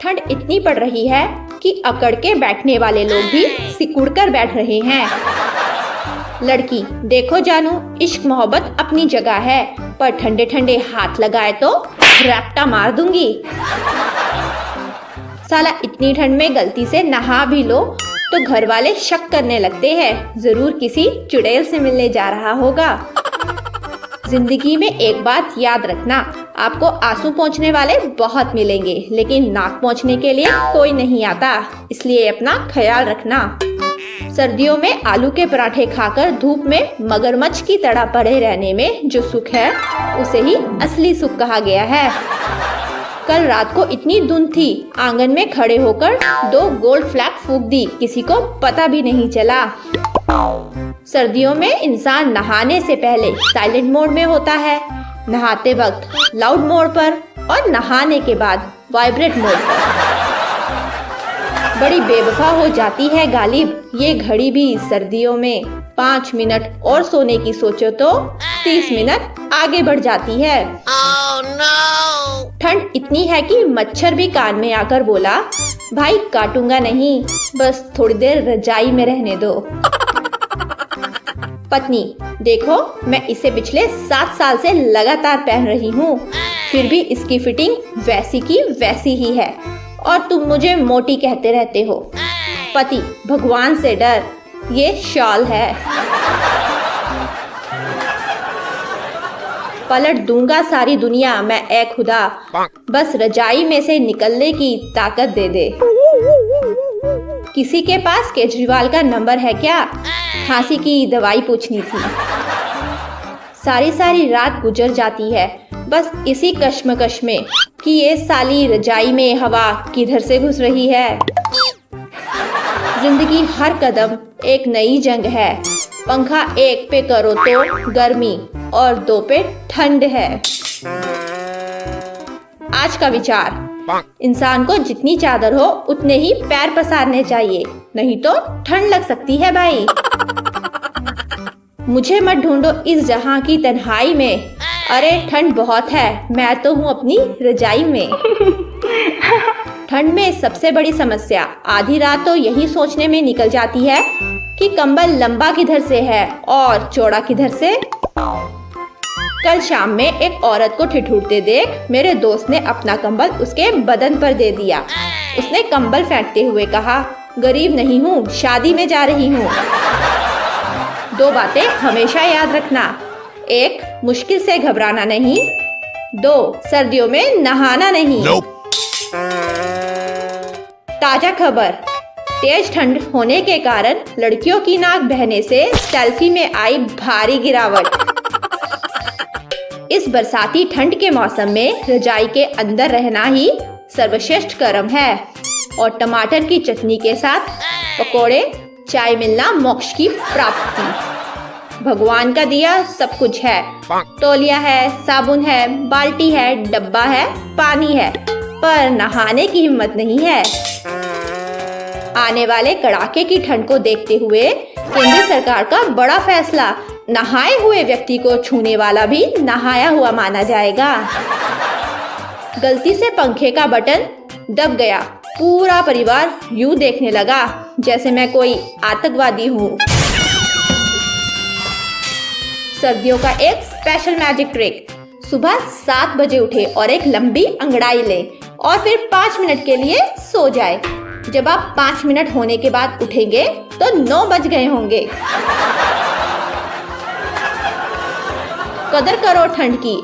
ठंड इतनी पड़ रही है कि अकड़ के बैठने वाले लोग भी सिकुड़ कर बैठ रहे हैं। लड़की, देखो जानू, इश्क मोहब्बत अपनी जगह है, पर ठंडे ठंडे हाथ लगाए तो रैप्टा मार दूंगी। साला इतनी ठंड में गलती से नहा भी लो तो घर वाले शक करने लगते हैं, जरूर किसी चुड़ैल से मिलने जा रहा होगा। जिंदगी में एक बात याद रखना, आपको आंसू पोंछने वाले बहुत मिलेंगे, लेकिन नाक पोंछने के लिए कोई नहीं आता, इसलिए अपना ख्याल रखना। सर्दियों में आलू के पराठे खाकर धूप में मगरमच्छ की तरह पड़े रहने में जो सुख है, उसे ही असली सुख कहा गया है। कल रात को इतनी धुंध थी, आंगन में खड़े होकर 2 गोल्ड फ्लैग फूंक दी, किसी को पता भी नहीं चला। सर्दियों में इंसान नहाने से पहले साइलेंट मोड में होता है, नहाते वक्त लाउड मोड पर और नहाने के बाद वाइब्रेट मोड पर। बड़ी बेवफा हो जाती है गालिब ये घड़ी भी सर्दियों में। 5 मिनट और सोने की सोचो तो 30 मिनट आगे बढ़ जाती है। Oh, no! ठंड इतनी है कि मच्छर भी कान में आकर बोला, भाई काटूंगा नहीं, बस थोड़ी देर रजाई में रहने दो। पत्नी, देखो मैं इसे पिछले 7 साल से लगातार पहन रही हूँ, फिर भी इसकी फिटिंग वैसी की वैसी ही है और तुम मुझे मोटी कहते रहते हो। पति, भगवान से डर, ये शॉल है। पलट दूंगा सारी दुनिया मैं ए खुदा, बस रजाई में से निकलने की ताकत दे दे। किसी के पास केजरीवाल का नंबर है क्या? खांसी की दवाई पूछनी थी। सारी रात गुजर जाती है बस इसी कश्मकश में कि ये साली रजाई में हवा किधर से घुस रही है। जिंदगी हर कदम एक नई जंग है, पंखा 1 पे करो तो गर्मी और 2 पे ठंड है। आज का विचार, इंसान को जितनी चादर हो उतने ही पैर पसारने चाहिए, नहीं तो ठंड लग सकती है भाई। मुझे मत ढूंढो इस जहां की तन्हाई में, अरे ठंड बहुत है, मैं तो हूँ अपनी रजाई में। ठंड में सबसे बड़ी समस्या आधी रात तो यही सोचने में निकल जाती है कि कंबल लंबा किधर से है और चौड़ा किधर से। कल शाम में एक औरत को ठिठुरते देख मेरे दोस्त ने अपना कंबल उसके बदन पर दे दिया। उसने कंबल फेंकते हुए कहा, गरीब नहीं हूँ, शादी में जा रही हूँ। 2 बातें हमेशा याद रखना, 1 मुश्किल से घबराना नहीं, 2 सर्दियों में नहाना नहीं। ताजा खबर, तेज ठंड होने के कारण लड़कियों की नाक बहने से सेल्फी में आई भारी गिरावट। इस बरसाती ठंड के मौसम में रजाई के अंदर रहना ही सर्वश्रेष्ठ कर्म है और टमाटर की चटनी के साथ पकोड़े, चाय मिलना मोक्ष की प्राप्ति। भगवान का दिया सब कुछ है, तौलिया है, साबुन है, बाल्टी है, डब्बा है, पानी है, पर नहाने की हिम्मत नहीं है। आने वाले कड़ाके की ठंड को देखते हुए केंद्र सरकार का बड़ा फैसला, नहाए हुए व्यक्ति को छूने वाला भी नहाया हुआ माना जाएगा। गलती से पंखे का बटन दब गया, पूरा परिवार यूं देखने लगा जैसे मैं कोई आतंकवादी हूँ। सर्दियों का एक स्पेशल मैजिक ट्रिक, सुबह 7 बजे उठे और एक लंबी अंगड़ाई ले और फिर 5 मिनट के लिए सो जाए। जब आप 5 मिनट होने के बाद उठेंगे तो 9 बज गए होंगे। कदर करो ठंड की।